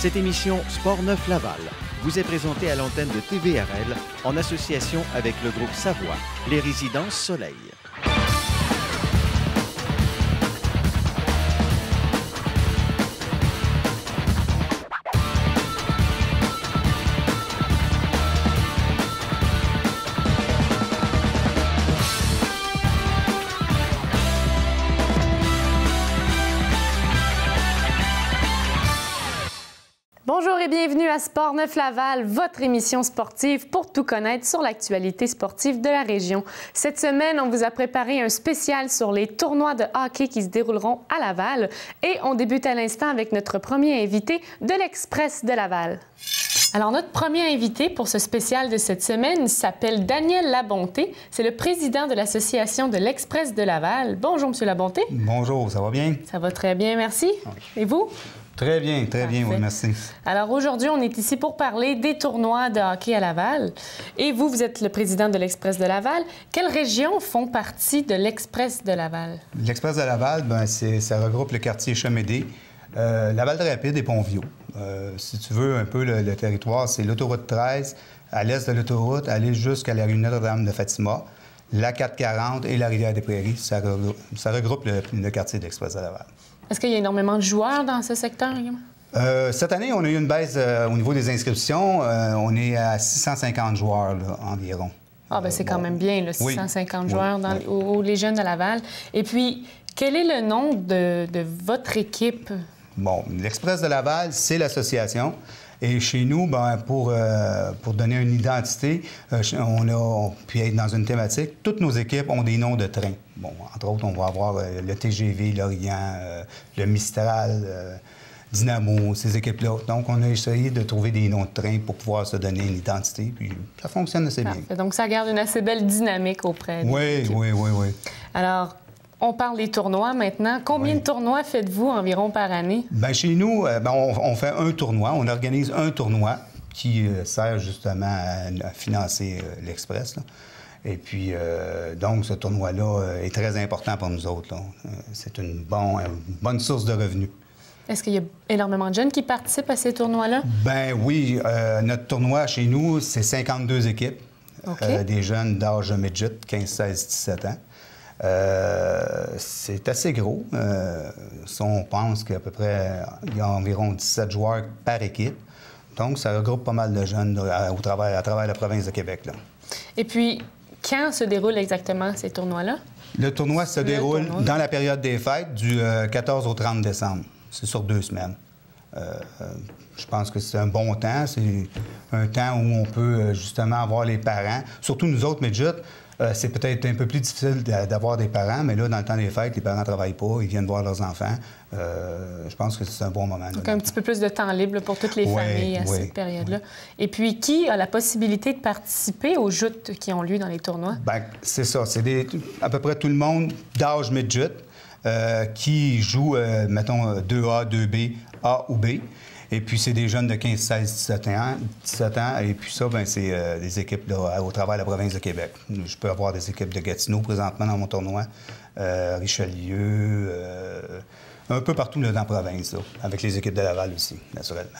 Cette émission Sport Neuf Laval vous est présentée à l'antenne de TVRL en association avec le groupe Savoie, les Résidences Soleil. Bonjour et bienvenue à Sport Neuf Laval, votre émission sportive pour tout connaître sur l'actualité sportive de la région. Cette semaine, on vous a préparé un spécial sur les tournois de hockey qui se dérouleront à Laval et on débute à l'instant avec notre premier invité de l'Express de Laval. Alors, notre premier invité pour ce spécial de cette semaine s'appelle Daniel Labonté. C'est le président de l'Association de l'Express de Laval. Bonjour, M. Labonté. Bonjour, ça va bien? Ça va très bien, merci. Oui. Et vous? Très bien, oui, merci. Alors aujourd'hui, on est ici pour parler des tournois de hockey à Laval. Et vous, vous êtes le président de l'Express de Laval. Quelles régions font partie de l'Express de Laval? L'Express de Laval, ça regroupe le quartier Chemédé, Laval-Rapide et Pont-Viaud. Si tu veux un peu le territoire, c'est l'autoroute 13, à l'est de l'autoroute, aller jusqu'à la rue Notre-Dame de Fatima, la 440 et la Rivière-des-Prairies. Ça regroupe le quartier de l'Express de Laval. Est-ce qu'il y a énormément de joueurs dans ce secteur également? Cette année, on a eu une baisse au niveau des inscriptions. On est à 650 joueurs là, environ. Ah, bien, c'est quand même bien, là, 650 joueurs aux Légions de Laval. Et puis, quel est le nom de votre équipe? Bon, l'Express de Laval, c'est l'association. Et chez nous, pour donner une identité, puis être dans une thématique, toutes nos équipes ont des noms de trains. Bon, entre autres, on va avoir le TGV, l'Orient, le Mistral, Dynamo, ces équipes-là. Donc, on a essayé de trouver des noms de trains pour pouvoir se donner une identité, puis ça fonctionne assez bien. Donc, ça garde une assez belle dynamique auprès des équipes. Oui. Alors, on parle des tournois maintenant. Combien de tournois faites-vous environ par année? Bien, chez nous, on fait un tournoi. On organise un tournoi qui sert justement à financer l'Express. Et puis, donc, ce tournoi-là est très important pour nous autres. C'est une bonne source de revenus. Est-ce qu'il y a énormément de jeunes qui participent à ces tournois-là? Bien oui. Notre tournoi chez nous, c'est 52 équipes. Okay. Des jeunes d'âge midget, 15, 16, 17 ans. C'est assez gros. Si on pense qu'à peu près, il y a environ 17 joueurs par équipe. Donc, ça regroupe pas mal de jeunes à travers la province de Québec. Là. Et puis, quand se déroulent exactement ces tournois-là? Le tournoi se déroule dans la période des fêtes, du 14 au 30 décembre. C'est sur 2 semaines. Je pense que c'est un bon temps. C'est un temps où on peut justement avoir les parents. Surtout nous autres, midgets, c'est peut-être un peu plus difficile d'avoir des parents, mais là, dans le temps des fêtes, les parents ne travaillent pas, ils viennent voir leurs enfants. Je pense que c'est un bon moment. Donc, un petit peu plus de temps libre pour toutes les familles à cette période-là. Et puis, qui a la possibilité de participer aux joutes qui ont lieu dans les tournois? Bien, c'est ça. C'est à peu près tout le monde d'âge midget qui joue, mettons, 2A, 2B, A ou B. Et puis, c'est des jeunes de 15, 16, 17 ans. Et puis ça, c'est des équipes là, au travers de la province de Québec. Je peux avoir des équipes de Gatineau présentement dans mon tournoi, Richelieu, un peu partout là, dans la province, là, avec les équipes de Laval aussi, naturellement.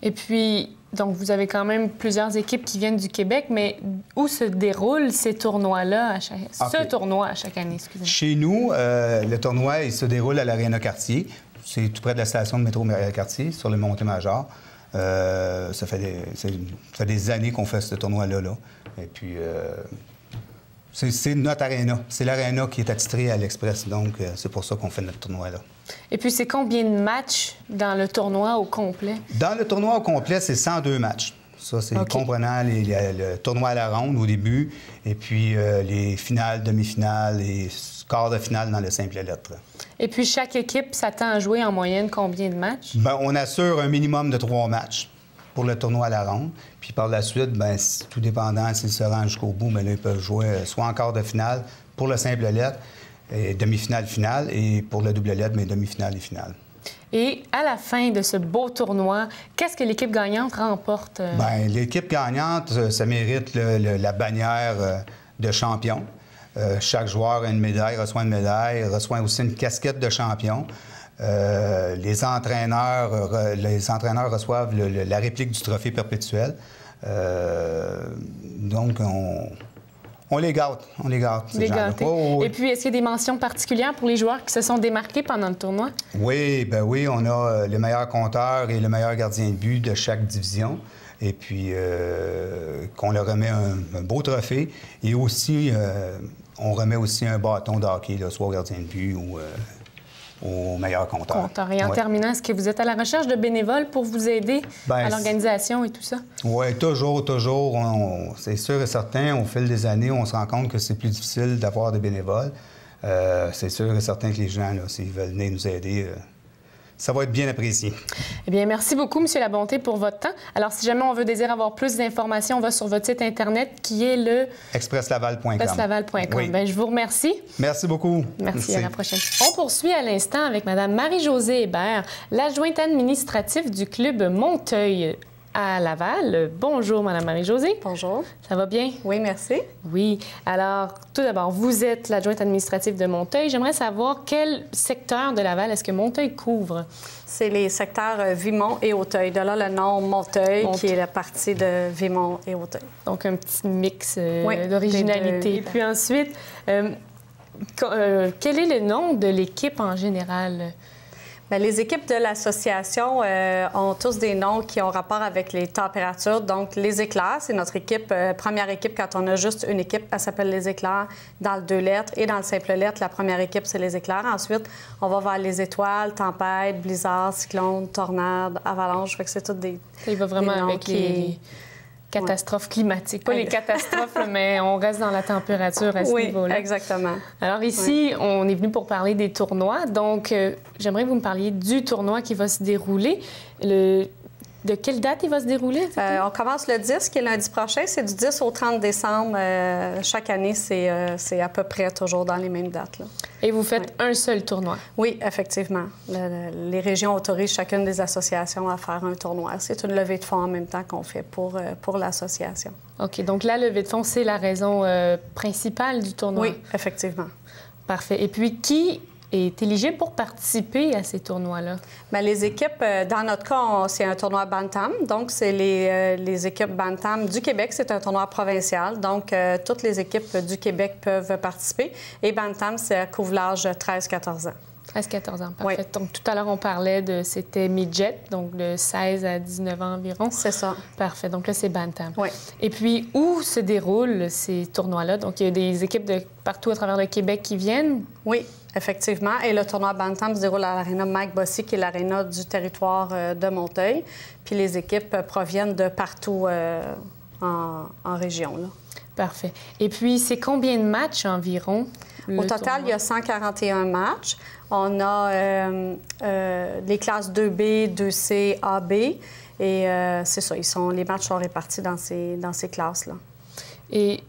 Et puis, donc, vous avez quand même plusieurs équipes qui viennent du Québec, mais où se déroulent ces tournois-là, ce tournoi à chaque année, excusez-moi? Chez nous, le tournoi, il se déroule à l'Aréna Cartier. C'est tout près de la station de métro Cartier, sur le Montée-Major. Ça fait des années qu'on fait ce tournoi-là. Là. Et puis, c'est notre aréna. C'est l'aréna qui est attitrée à l'Express. Donc, c'est pour ça qu'on fait notre tournoi-là. Et puis, c'est combien de matchs dans le tournoi au complet? Dans le tournoi au complet, c'est 102 matchs. Ça, c'est comprenant le tournoi à la ronde au début, et puis les finales, demi-finales et quarts de finale dans le simple lettre. Et puis, chaque équipe s'attend à jouer en moyenne combien de matchs? Bien, on assure un minimum de 3 matchs pour le tournoi à la ronde. Puis par la suite, bien, tout dépendant s'ils se rendent jusqu'au bout, mais là, ils peuvent jouer soit en quart de finale pour le simple lettre, et demi-finale, finale, et pour le double lettre, mais demi-finale et finale. Et à la fin de ce beau tournoi, qu'est-ce que l'équipe gagnante remporte? Bien, l'équipe gagnante, ça mérite la bannière de champion. Chaque joueur a une médaille, reçoit une médaille, reçoit aussi une casquette de champion. Les entraîneurs reçoivent la réplique du trophée perpétuel. Donc, on les gâte. Les gâter. Et puis, est-ce qu'il y a des mentions particulières pour les joueurs qui se sont démarqués pendant le tournoi? Oui, on a le meilleur compteur et le meilleur gardien de but de chaque division. Et puis, qu'on leur remet un beau trophée. Et aussi, on remet aussi un bâton de hockey, là, soit au gardien de but ou au meilleur compteur. Et en terminant, est-ce que vous êtes à la recherche de bénévoles pour vous aider à l'organisation et tout ça? Oui, toujours. C'est sûr et certain, au fil des années, on se rend compte que c'est plus difficile d'avoir des bénévoles. C'est sûr et certain que les gens, là, s'ils veulent venir nous aider, ça va être bien apprécié. Eh bien, merci beaucoup, M. Labonté, pour votre temps. Alors, si jamais on veut désirer avoir plus d'informations, on va sur votre site Internet qui est le... expresslaval.com. expresslaval.com. Oui. Bien, je vous remercie. Merci beaucoup. Merci, à la prochaine. On poursuit à l'instant avec Mme Marie-Josée Hébert, l'adjointe administrative du Club Monteuil à Laval. Bonjour, Mme Marie-Josée. Bonjour. Ça va bien? Oui, merci. Oui. Alors, tout d'abord, vous êtes l'adjointe administrative de Monteuil. J'aimerais savoir quel secteur de Laval est-ce que Monteuil couvre? C'est les secteurs Vimont et Auteuil. De là, le nom Monteuil, qui est la partie de Vimont et Auteuil. Donc, un petit mix d'originalité. Et puis ensuite, quel est le nom de l'équipe en général? Bien, les équipes de l'association ont tous des noms qui ont rapport avec les températures. Donc, les éclairs, c'est notre équipe, première équipe quand on a juste une équipe, elle s'appelle les éclairs dans le 2 lettres. Et dans le simple lettre, la première équipe, c'est les éclairs. Ensuite, on va vers les étoiles, tempête, blizzard, cyclone, tornade, avalanche. Fait que c'est tout des... Il va vraiment avec les catastrophes climatiques. Pas les catastrophes, mais on reste dans la température à ce niveau-là. Oui, exactement. Alors ici, on est venu pour parler des tournois. Donc, j'aimerais que vous me parliez du tournoi qui va se dérouler. De quelle date il va se dérouler? On commence le 10, qui est lundi prochain. C'est du 10 au 30 décembre. Chaque année, c'est à peu près toujours dans les mêmes dates, là. Et vous faites un seul tournoi? Oui, effectivement. Les régions autorisent chacune des associations à faire un tournoi. C'est une levée de fonds en même temps qu'on fait pour l'association. OK. Donc, la levée de fonds, c'est la raison principale du tournoi? Oui, effectivement. Parfait. Et puis, qui est éligible pour participer à ces tournois-là? Bien, les équipes, dans notre cas, c'est un tournoi Bantam. Donc, c'est les équipes Bantam du Québec. C'est un tournoi provincial. Donc, toutes les équipes du Québec peuvent participer. Et Bantam, ça couvre l'âge 13-14 ans. 13-14 ans, parfait. Oui. Donc, tout à l'heure, on parlait c'était midget, donc de 16 à 19 ans environ. C'est ça. Parfait. Donc là, c'est Bantam. Oui. Et puis, où se déroulent ces tournois-là? Donc, il y a des équipes de partout à travers le Québec qui viennent? Oui, effectivement. Et le tournoi Bantam se déroule à l'aréna Mike Bossy, qui est l'aréna du territoire de Monteuil. Puis les équipes proviennent de partout en région, là. Parfait. Et puis, c'est combien de matchs environ? Au total, il y a 141 matchs. On a les classes 2B, 2C, AB. Et c'est ça, les matchs sont répartis dans ces classes-là. Et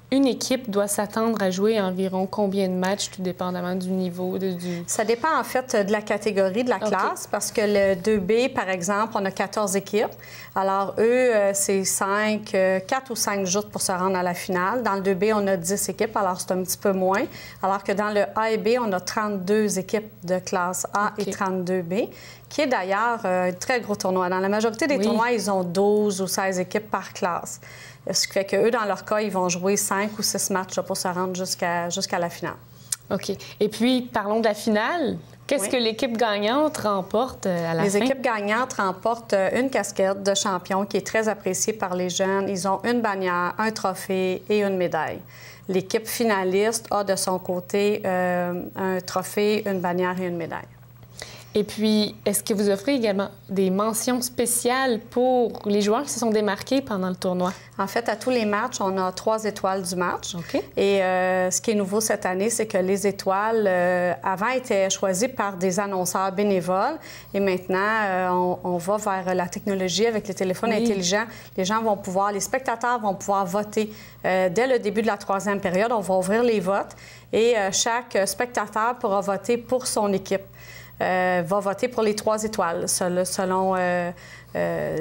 une équipe doit s'attendre à jouer environ combien de matchs, tout dépendamment du niveau du... Ça dépend, en fait, de la catégorie de la classe, parce que le 2B, par exemple, on a 14 équipes. Alors, eux, c'est 4 ou 5 joutes pour se rendre à la finale. Dans le 2B, on a 10 équipes, alors c'est un petit peu moins. Alors que dans le A et B, on a 32 équipes de classe A et 32 B, qui est d'ailleurs un très gros tournoi. Dans la majorité des tournois, ils ont 12 ou 16 équipes par classe. Ce qui fait qu'eux, dans leur cas, ils vont jouer 5 ou 6 matchs là, pour se rendre jusqu'à la finale. OK. Et puis, parlons de la finale. Qu'est-ce que l'équipe gagnante remporte à la fin? Les équipes gagnantes remportent une casquette de champion qui est très appréciée par les jeunes. Ils ont une bannière, un trophée et une médaille. L'équipe finaliste a de son côté un trophée, une bannière et une médaille. Et puis, est-ce que vous offrez également des mentions spéciales pour les joueurs qui se sont démarqués pendant le tournoi? En fait, à tous les matchs, on a 3 étoiles du match. OK. Et ce qui est nouveau cette année, c'est que les étoiles, avant, étaient choisies par des annonceurs bénévoles. Et maintenant, on va vers la technologie avec les téléphones intelligents. Les gens vont pouvoir, les spectateurs vont pouvoir voter. Dès le début de la 3e période, on va ouvrir les votes et chaque spectateur pourra voter pour son équipe. va voter pour les 3 étoiles, selon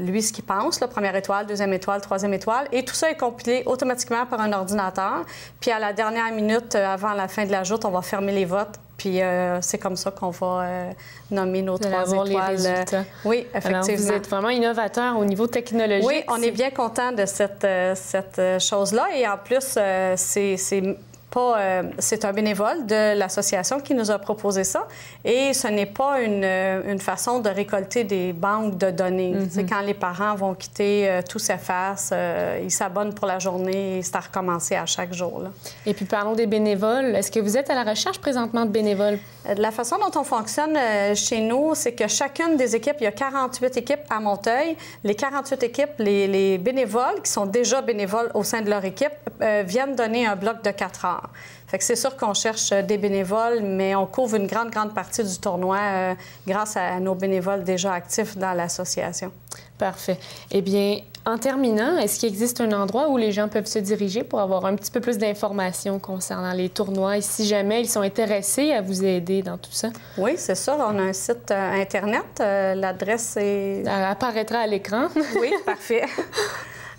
lui ce qu'il pense, là, première étoile, deuxième étoile, troisième étoile. Et tout ça est compilé automatiquement par un ordinateur. Puis à la dernière minute, avant la fin de la joute, on va fermer les votes. Puis c'est comme ça qu'on va nommer nos 3 étoiles. Les résultats. Oui, effectivement. Alors, vous êtes vraiment innovateur au niveau technologique. Oui, on est bien content de cette chose-là. Et en plus, c'est un bénévole de l'association qui nous a proposé ça. Et ce n'est pas une façon de récolter des banques de données. Mm-hmm. Quand les parents vont quitter, tout s'efface, ils s'abonnent pour la journée et c'est à recommencer à chaque jour. Là. Et puis, parlons des bénévoles. Est-ce que vous êtes à la recherche présentement de bénévoles? La façon dont on fonctionne chez nous, c'est que chacune des équipes, il y a 48 équipes à Monteuil. Les 48 équipes, les bénévoles qui sont déjà bénévoles au sein de leur équipe viennent donner un bloc de 4 heures. Fait que c'est sûr qu'on cherche des bénévoles, mais on couvre une grande partie du tournoi grâce à nos bénévoles déjà actifs dans l'association. Parfait. Eh bien, en terminant, est-ce qu'il existe un endroit où les gens peuvent se diriger pour avoir un petit peu plus d'informations concernant les tournois et si jamais ils sont intéressés à vous aider dans tout ça? Oui, c'est ça. On a un site Internet. L'adresse est... Elle apparaîtra à l'écran. Oui, parfait.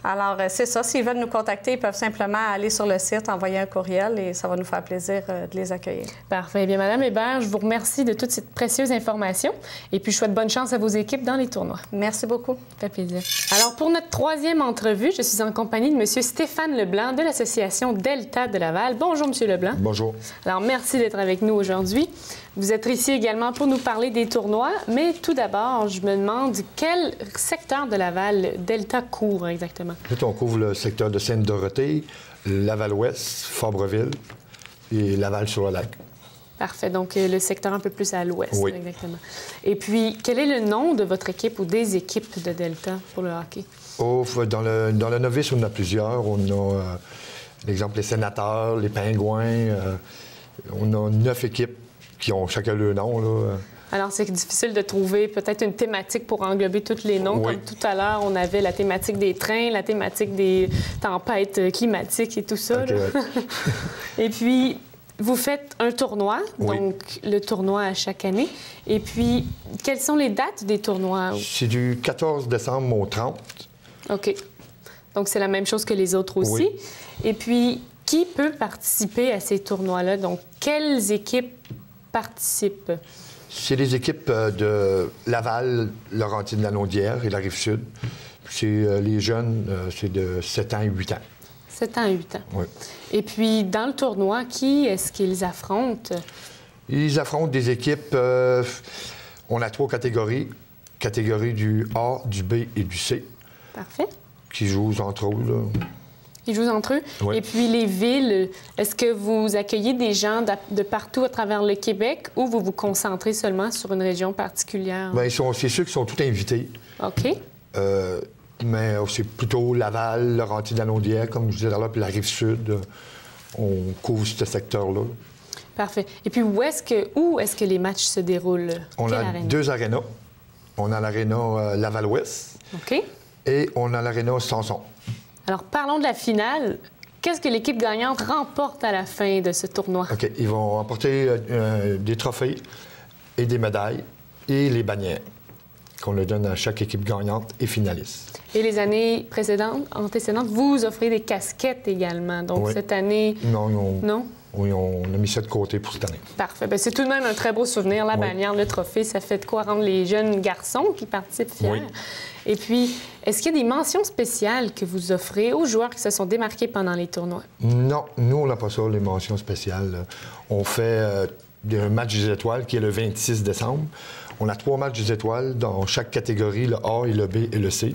Alors, c'est ça. S'ils veulent nous contacter, ils peuvent simplement aller sur le site, envoyer un courriel et ça va nous faire plaisir de les accueillir. Parfait. Eh bien, Mme Hébert, je vous remercie de toute cette précieuse information et puis je souhaite bonne chance à vos équipes dans les tournois. Merci beaucoup. Ça fait plaisir. Alors, pour notre 3e entrevue, je suis en compagnie de M. Stéphane Leblanc de l'Association Delta de Laval. Bonjour, M. Leblanc. Bonjour. Alors, merci d'être avec nous aujourd'hui. Vous êtes ici également pour nous parler des tournois, mais tout d'abord, je me demande quel secteur de Laval Delta couvre exactement? On couvre le secteur de Sainte-Dorothée, Laval-Ouest, Fabreville et Laval-sur-le-Lac. Parfait. Donc, le secteur un peu plus à l'ouest, oui. Exactement. Et puis, quel est le nom de votre équipe ou des équipes de Delta pour le hockey? Dans le novice, on en a plusieurs. On a, l'exemple, les Sénateurs, les Pingouins. On a 9 équipes qui ont chacun leur nom, là. Alors, c'est difficile de trouver peut-être une thématique pour englober tous les noms. Oui. Comme tout à l'heure, on avait la thématique des trains, la thématique des tempêtes climatiques et tout ça. Okay, ouais. Et puis, vous faites un tournoi, oui. Donc le tournoi à chaque année. Et puis, quelles sont les dates des tournois? C'est du 14 décembre au 30. OK. Donc, c'est la même chose que les autres aussi. Oui. Et puis, qui peut participer à ces tournois-là? Donc, quelles équipes participent? C'est les équipes de Laval, Laurentide-la-Naudière et la Rive-Sud. C'est les jeunes, c'est de 7 ans et 8 ans. 7 ans et 8 ans. Oui. Et puis, dans le tournoi, qui est-ce qu'ils affrontent? Ils affrontent des équipes... on a 3 catégories. Catégorie du A, du B et du C. Parfait. Qui jouent entre eux, là. Ils jouent entre eux. Oui. Et puis, les villes, est-ce que vous accueillez des gens de partout à travers le Québec ou vous vous concentrez seulement sur une région particulière? Bien, c'est ceux qui sont tous invités. OK. Mais c'est plutôt Laval, Laurentide-la-Naudière, comme je disais là, puis la Rive-Sud. On couvre ce secteur-là. Parfait. Et puis, où est-ce que les matchs se déroulent? On Quelle a aréna? 2 arénas. On a l'aréna Laval-Ouest OK. et on a l'aréna Sanson. Alors, parlons de la finale. Qu'est-ce que l'équipe gagnante remporte à la fin de ce tournoi? OK. Ils vont emporter des trophées et des médailles et les bannières qu'on leur donne à chaque équipe gagnante et finaliste. Et les années antécédentes, vous offrez des casquettes également. Donc, oui. Cette année... Non? Oui, on a mis ça de côté pour cette année. Parfait. Bien, c'est tout de même un très beau souvenir, la oui. bannière, le trophée. Ça fait de quoi rendre les jeunes garçons qui participent fiers. Oui. Et puis, est-ce qu'il y a des mentions spéciales que vous offrez aux joueurs qui se sont démarqués pendant les tournois? Non, nous, on n'a pas ça, les mentions spéciales. On fait un match des étoiles qui est le 26 décembre. On a 3 matchs des étoiles dans chaque catégorie, le A, et le B et le C.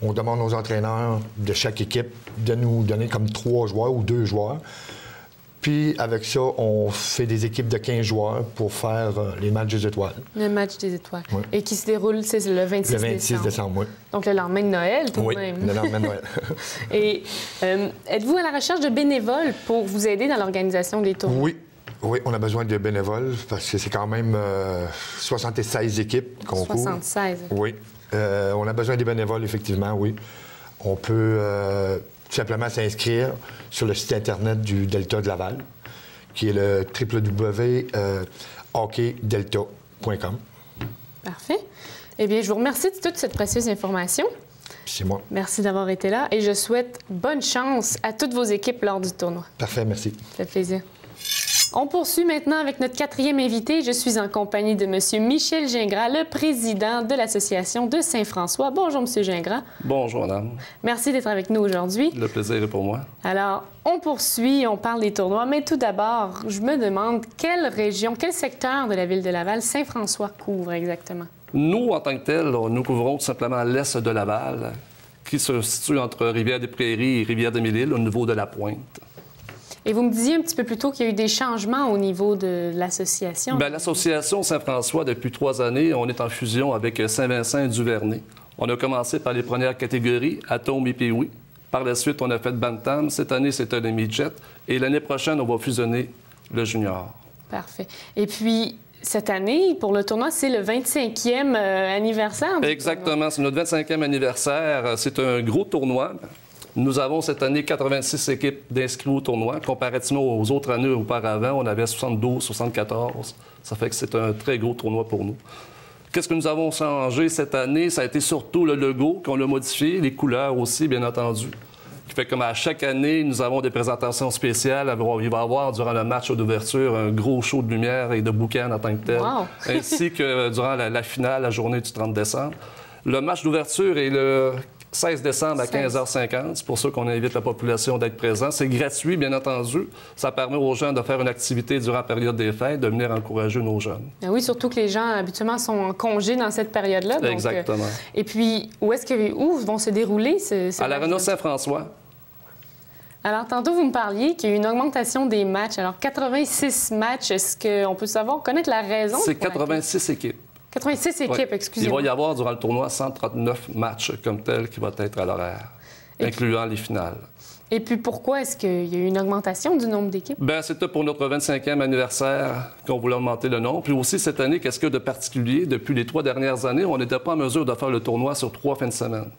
On demande aux entraîneurs de chaque équipe de nous donner comme 3 joueurs ou 2 joueurs. Puis, avec ça, on fait des équipes de 15 joueurs pour faire les matchs des étoiles. Le match des étoiles. Oui. Et qui se déroule, c'est le 26 décembre. Le 26 décembre, oui. Donc, le lendemain de Noël, tout oui, de même. le lendemain de Noël. Et êtes-vous à la recherche de bénévoles pour vous aider dans l'organisation des tournois? Oui, on a besoin de bénévoles parce que c'est quand même 76 équipes qu'on couvre. 76. Oui. On a besoin des bénévoles, effectivement, oui. On peut tout simplement s'inscrire sur le site Internet du Delta de Laval, qui est le www.hockeydelta.com. .com. Parfait. Eh bien, je vous remercie de toute cette précieuse information. C'est moi. Merci d'avoir été là et je souhaite bonne chance à toutes vos équipes lors du tournoi. Parfait, merci. Ça fait plaisir. On poursuit maintenant avec notre 4e invité. Je suis en compagnie de M. Michel Gingras, le président de l'Association de Saint-François. Bonjour, M. Gingras. Bonjour, madame. Merci d'être avec nous aujourd'hui. Le plaisir est pour moi. Alors, on poursuit, on parle des tournois, mais tout d'abord, je me demande quelle région, quel secteur de la ville de Laval Saint-François couvre exactement? Nous, en tant que tel, nous couvrons tout simplement l'est de Laval, qui se situe entre Rivière-des-Prairies et Rivière-des-Mille-Îles, au niveau de la Pointe. Et vous me disiez un petit peu plus tôt qu'il y a eu des changements au niveau de l'association. Bien, l'association Saint-François, depuis 3 années, on est en fusion avec Saint-Vincent et Duvernay. On a commencé par les premières catégories, Atome et Pee-Wee. Par la suite, on a fait Bantam. Cette année, c'était le midget. Et l'année prochaine, on va fusionner le junior. Parfait. Et puis, cette année, pour le tournoi, c'est le 25e anniversaire. Exactement, c'est notre 25e anniversaire. C'est un gros tournoi. Nous avons cette année 86 équipes d'inscrits au tournoi. Comparativement aux autres années auparavant, on avait 72, 74. Ça fait que c'est un très gros tournoi pour nous. Qu'est-ce que nous avons changé cette année? Ça a été surtout le logo qu'on a modifié, les couleurs aussi, bien entendu. Qui fait comme à chaque année, nous avons des présentations spéciales. Il va y avoir, durant le match d'ouverture, un gros show de lumière et de boucan en tant que tel. Wow. Ainsi que durant la finale, la journée du 30 décembre. Le match d'ouverture est le 16 décembre à 15h50. C'est pour ça qu'on invite la population d'être présent. C'est gratuit, bien entendu. Ça permet aux gens de faire une activité durant la période des fêtes, de venir encourager nos jeunes. Ah oui, surtout que les gens, habituellement, sont en congé dans cette période-là. Donc, exactement. Et puis, où vont se dérouler à l'Arena Saint-François. Alors, tantôt, vous me parliez qu'il y a eu une augmentation des matchs. Alors, 86 matchs, est-ce qu'on peut connaître la raison? C'est 86 équipes. 86 équipes, oui. Excusez-moi. Il va y avoir, durant le tournoi, 139 matchs comme tel qui vont être à l'horaire, incluant les finales. Et puis, pourquoi est-ce qu'il y a eu une augmentation du nombre d'équipes? Bien, c'était pour notre 25e anniversaire qu'on voulait augmenter le nombre. Puis aussi, cette année, qu'est-ce qu'il y a de particulier? Depuis les 3 dernières années, on n'était pas en mesure de faire le tournoi sur 3 fins de semaine.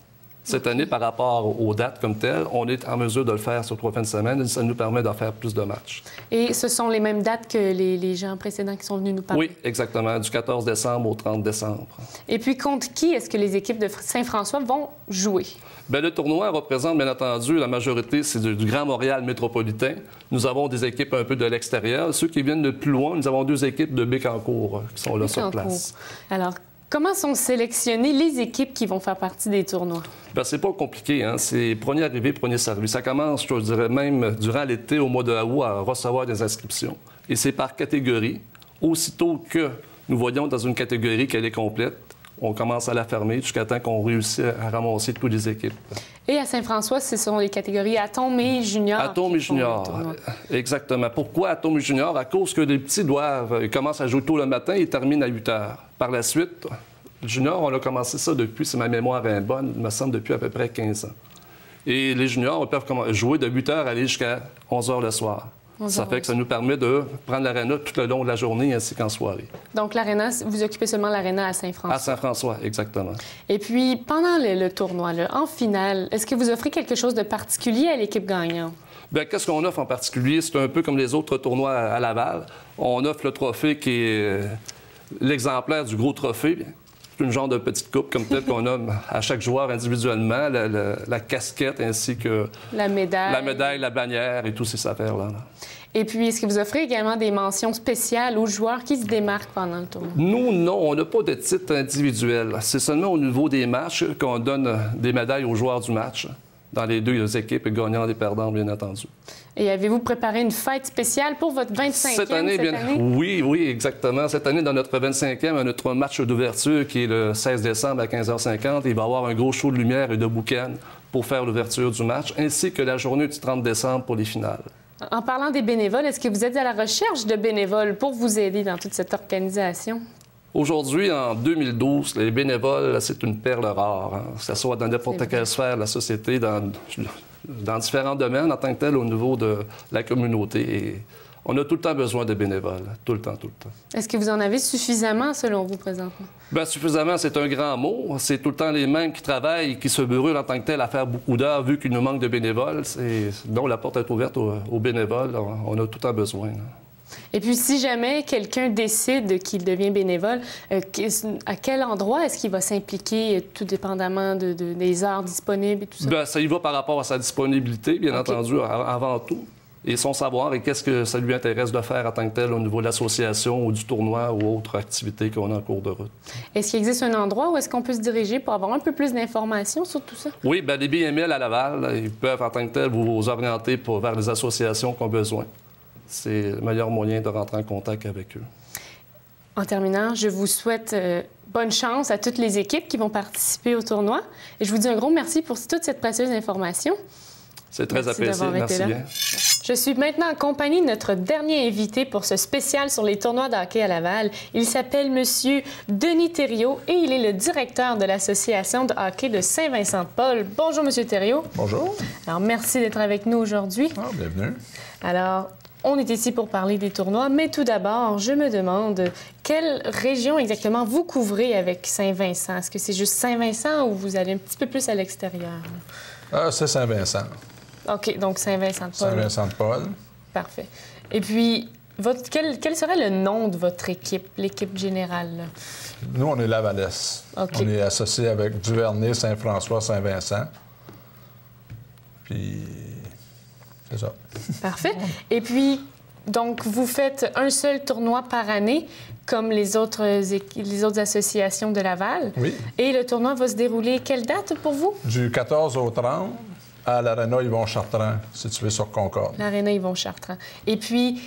Cette année, par rapport aux dates comme telles, on est en mesure de le faire sur 3 fins de semaine et ça nous permet de faire plus de matchs. Et ce sont les mêmes dates que les gens précédents qui sont venus nous parler? Oui, exactement, du 14 décembre au 30 décembre. Et puis, contre qui est-ce que les équipes de Saint-François vont jouer? Bien, le tournoi représente, bien entendu, la majorité, c'est du Grand Montréal métropolitain. Nous avons des équipes un peu de l'extérieur. Ceux qui viennent de plus loin, nous avons 2 équipes de Bécancour qui sont là sur place. Alors, comment sont sélectionnées les équipes qui vont faire partie des tournois? Bien, c'est pas compliqué, hein? C'est premier arrivé, premier servi. Ça commence, je dirais même, durant l'été, au mois de août, à recevoir des inscriptions. Et c'est par catégorie. Aussitôt que nous voyons dans une catégorie qu'elle est complète, on commence à la fermer jusqu'à temps qu'on réussisse à ramasser toutes les équipes. Et à Saint-François, ce sont les catégories Atome et Junior. Atome et Junior, exactement. Pourquoi Atome et Junior? À cause que les petits ils commencent à jouer tôt le matin et terminent à 8 heures. Par la suite, Junior, on a commencé ça depuis, si ma mémoire est bonne, il me semble depuis à peu près 15 ans. Et les juniors peuvent jouer de 8 heures aller jusqu'à 11 heures le soir. Ça fait que ça nous permet de prendre l'aréna tout le long de la journée ainsi qu'en soirée. Donc, l'aréna, vous occupez seulement l'aréna à Saint-François? À Saint-François, exactement. Et puis, pendant le tournoi, en finale, est-ce que vous offrez quelque chose de particulier à l'équipe gagnante? Bien, qu'est-ce qu'on offre en particulier? C'est un peu comme les autres tournois à Laval. On offre le trophée qui est l'exemplaire du gros trophée. C'est une genre de petite coupe comme telle qu'on a à chaque joueur individuellement, la casquette ainsi que la médaille, la bannière et tous ces affaires-là. Et puis, est-ce que vous offrez également des mentions spéciales aux joueurs qui se démarquent pendant le tournoi? Nous, non. On n'a pas de titre individuel. C'est seulement au niveau des matchs qu'on donne des médailles aux joueurs du match, dans les 2 équipes, gagnants et perdants, bien entendu. Et avez-vous préparé une fête spéciale pour votre 25e cette année? Oui, exactement. Cette année, dans notre 25e, notre match d'ouverture qui est le 16 décembre à 15h50. Il va y avoir un gros show de lumière et de boucan pour faire l'ouverture du match, ainsi que la journée du 30 décembre pour les finales. En parlant des bénévoles, est-ce que vous êtes à la recherche de bénévoles pour vous aider dans toute cette organisation? Aujourd'hui, en 2012, les bénévoles, c'est une perle rare, hein? Que ce soit dans n'importe quelle sphère de la société, dans différents domaines en tant que tel au niveau de la communauté. Et on a tout le temps besoin de bénévoles, tout le temps. Est-ce que vous en avez suffisamment, selon vous, présentement? Bien, suffisamment, c'est un grand mot. C'est tout le temps les mêmes qui travaillent, qui se brûlent en tant que tel à faire beaucoup d'heures, vu qu'il nous manque de bénévoles. Donc, la porte est ouverte aux bénévoles. On a tout le temps besoin. Là. Et puis, si jamais quelqu'un décide qu'il devient bénévole, à quel endroit est-ce qu'il va s'impliquer, tout dépendamment des heures disponibles et tout ça? Bien, ça y va par rapport à sa disponibilité, bien entendu, avant tout. Et son savoir et qu'est-ce que ça lui intéresse de faire en tant que tel au niveau de l'association ou du tournoi ou autre activité qu'on a en cours de route. Est-ce qu'il existe un endroit où est-ce qu'on peut se diriger pour avoir un peu plus d'informations sur tout ça? Oui, bien, les BML à Laval, ils peuvent en tant que tel vous orienter vers les associations qui ont besoin. C'est le meilleur moyen de rentrer en contact avec eux. En terminant, je vous souhaite bonne chance à toutes les équipes qui vont participer au tournoi. Et je vous dis un gros merci pour toute cette précieuse information. C'est très apprécié. Merci bien. Je suis maintenant en compagnie de notre dernier invité pour ce spécial sur les tournois de hockey à Laval. Il s'appelle Monsieur Denis Thériault et il est le directeur de l'Association de hockey de Saint-Vincent-de-Paul. Bonjour, Monsieur Thériault. Bonjour. Alors, merci d'être avec nous aujourd'hui. Ah, bienvenue. Alors, on est ici pour parler des tournois, mais tout d'abord, je me demande quelle région exactement vous couvrez avec Saint-Vincent? Est-ce que c'est juste Saint-Vincent ou vous allez un petit peu plus à l'extérieur? C'est Saint-Vincent. OK, donc Saint-Vincent-de-Paul. Saint-Vincent-de-Paul. Parfait. Et puis, quel serait le nom de votre équipe, l'équipe générale? Là? Nous, on est Lavalais. Okay. On est associé avec Duvernay, Saint-François, Saint-Vincent. Puis, c'est ça. Parfait. Et puis, donc, vous faites un seul tournoi par année, comme les autres associations de Laval. Oui. Et le tournoi va se dérouler quelle date pour vous? Du 14 au 30. À l'Aréna Yvon-Chartrand, situé sur Concorde. L'Aréna Yvon-Chartrand. Et puis,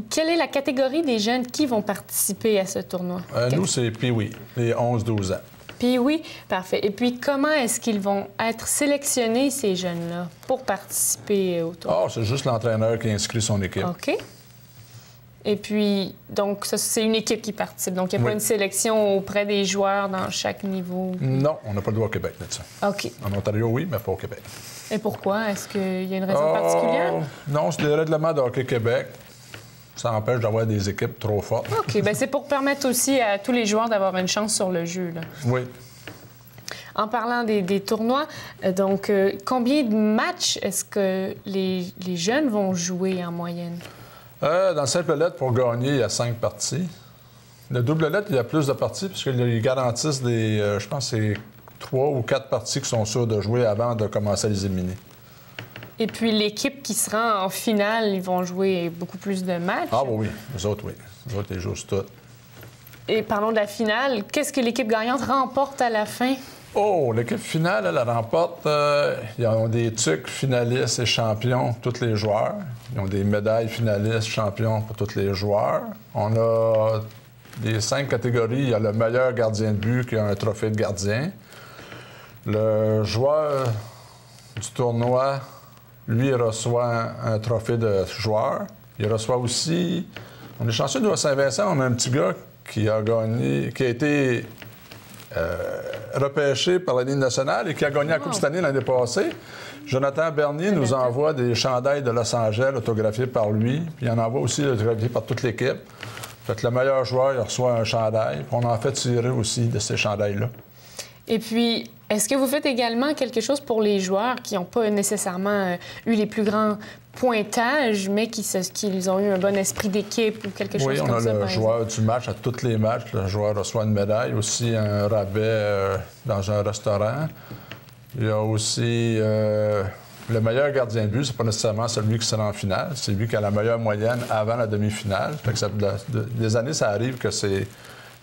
quelle est la catégorie des jeunes qui vont participer à ce tournoi? Nous, c'est Pee-Wee, les 11-12 ans. Pee-Wee, parfait. Et puis, comment est-ce qu'ils vont être sélectionnés, ces jeunes-là, pour participer au tournoi? C'est juste l'entraîneur qui inscrit son équipe. OK. Et puis, donc, ça, c'est une équipe qui participe. Donc, il n'y a pas une sélection auprès des joueurs dans chaque niveau? Non, on n'a pas le droit au Québec de ça. OK. En Ontario, oui, mais pas au Québec. Et pourquoi? Est-ce qu'il y a une raison particulière? Non, c'est des règlements de Hockey Québec. Ça empêche d'avoir des équipes trop fortes. OK. Bien, c'est pour permettre aussi à tous les joueurs d'avoir une chance sur le jeu, là. Oui. En parlant des tournois, donc, combien de matchs est-ce que les jeunes vont jouer en moyenne? Dans le simple lettre, pour gagner, il y a 5 parties. Le double lettre, il y a plus de parties, puisqu'ils garantissent je pense que c'est 3 ou 4 parties qui sont sûrs de jouer avant de commencer à les éliminer. Et puis l'équipe qui se rend en finale, ils vont jouer beaucoup plus de matchs? Ah oui, les autres, oui. Les autres, ils jouent tout. Et parlons de la finale. Qu'est-ce que l'équipe gagnante remporte à la fin? L'équipe finale, elle remporte... ils ont des tucs finalistes et champions, tous les joueurs. Ils ont des médailles finalistes, champions pour tous les joueurs. On a des 5 catégories. Il y a le meilleur gardien de but qui a un trophée de gardien. Le joueur du tournoi, lui, il reçoit un trophée de joueur. Il reçoit aussi... On est chanceux, nous, à Saint-Vincent, on a un petit gars qui a gagné, qui a été... repêché par la Ligue nationale et qui a gagné la Coupe Stanley l'année passée. Jonathan Bernier nous envoie des chandails de Los Angeles autographiés par lui, puis il en envoie aussi autographiés par toute l'équipe. Fait que le meilleur joueur, il reçoit un chandail, puis on en fait tirer aussi de ces chandails-là. Et puis, est-ce que vous faites également quelque chose pour les joueurs qui n'ont pas nécessairement eu les plus grands pointages, mais qu'ils ont eu un bon esprit d'équipe ou quelque chose comme ça? Oui, on a le joueur du match à tous les matchs. Le joueur reçoit une médaille, aussi un rabais dans un restaurant. Il y a aussi le meilleur gardien de but, c'est pas nécessairement celui qui sera en finale, c'est lui qui a la meilleure moyenne avant la demi-finale. Fait que des années, ça arrive que c'est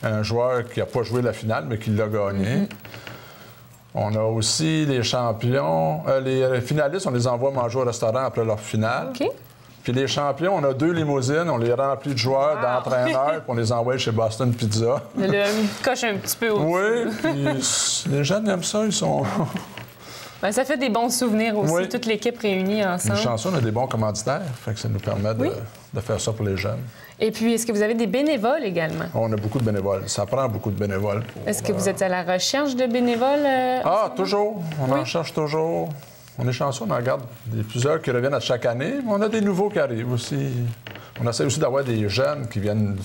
un joueur qui n'a pas joué la finale, mais qui l'a gagné. On a aussi les champions. Les finalistes, on les envoie manger au restaurant après leur finale. OK. Puis les champions, on a 2 limousines, on les remplit de joueurs, d'entraîneurs, puis on les envoie chez Boston Pizza. Le coche un petit peu aussi. Oui, puis les jeunes aiment ça, ils sont... Bien, ça fait des bons souvenirs aussi, toute l'équipe réunie ensemble. Une chanson, on a des bons commanditaires, fait que ça nous permet de faire ça pour les jeunes. Et puis, est-ce que vous avez des bénévoles également? On a beaucoup de bénévoles. Ça prend beaucoup de bénévoles. Est-ce que vous êtes à la recherche de bénévoles? Toujours. On en cherche toujours. On est chanceux, on en garde plusieurs qui reviennent à chaque année, mais on a des nouveaux qui arrivent aussi. On essaie aussi d'avoir des jeunes qui viennent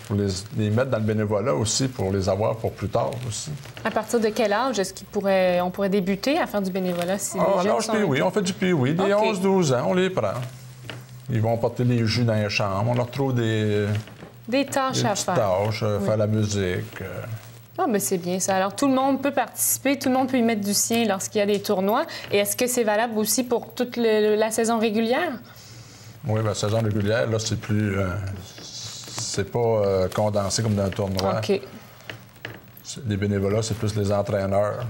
pour les mettre dans le bénévolat aussi, pour les avoir pour plus tard aussi. À partir de quel âge est-ce qu'on pourrait débuter à faire du bénévolat? Si l'âge Pee-Wee, on fait du Pee-Wee. Des 11-12 ans, on les prend. Ils vont porter les jus dans les chambres. On leur trouve des tâches à petites faire. tâches, Oui. faire la musique. Ah, mais c'est bien ça. Alors, tout le monde peut participer, tout le monde peut y mettre du sien lorsqu'il y a des tournois. Et est-ce que c'est valable aussi pour toute la saison régulière? Oui, la saison régulière, là, c'est plus... c'est pas condensé comme dans un tournoi. OK. Les bénévolats, c'est plus les entraîneurs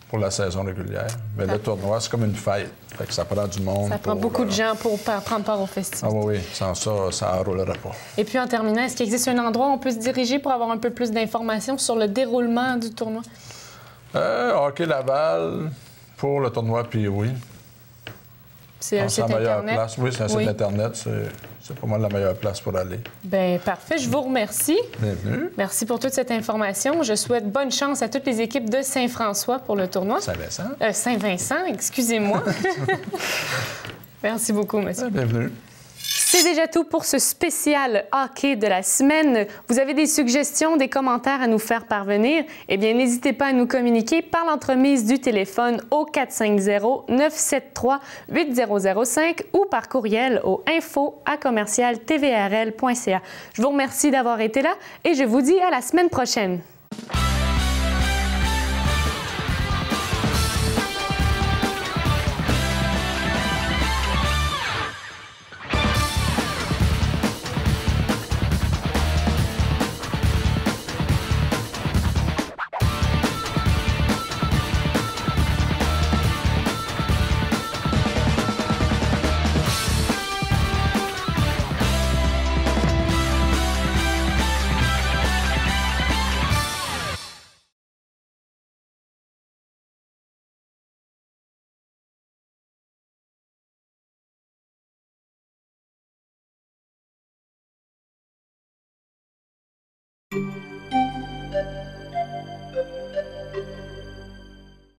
pour la saison régulière. Mais le tournoi, c'est comme une fête. Fait que ça prend du monde. Ça prend beaucoup de gens pour prendre part au festival. Ah oui, sans ça, ça ne roulera pas. Et puis, en terminant, est-ce qu'il existe un endroit où on peut se diriger pour avoir un peu plus d'informations sur le déroulement du tournoi? Hockey Laval pour le tournoi, puis oui. C'est un site la meilleure Internet? place. Oui, c'est un site Internet. C'est pour moi la meilleure place pour aller. Bien, parfait. Je vous remercie. Bienvenue. Merci pour toute cette information. Je souhaite bonne chance à toutes les équipes de Saint-François pour le tournoi. Saint-Vincent. Saint-Vincent, excusez-moi. Merci beaucoup, monsieur. Bienvenue. C'est déjà tout pour ce spécial hockey de la semaine. Vous avez des suggestions, des commentaires à nous faire parvenir? Eh bien, n'hésitez pas à nous communiquer par l'entremise du téléphone au 450-973-8005 ou par courriel au info@commercialtvrl.ca. Je vous remercie d'avoir été là et je vous dis à la semaine prochaine.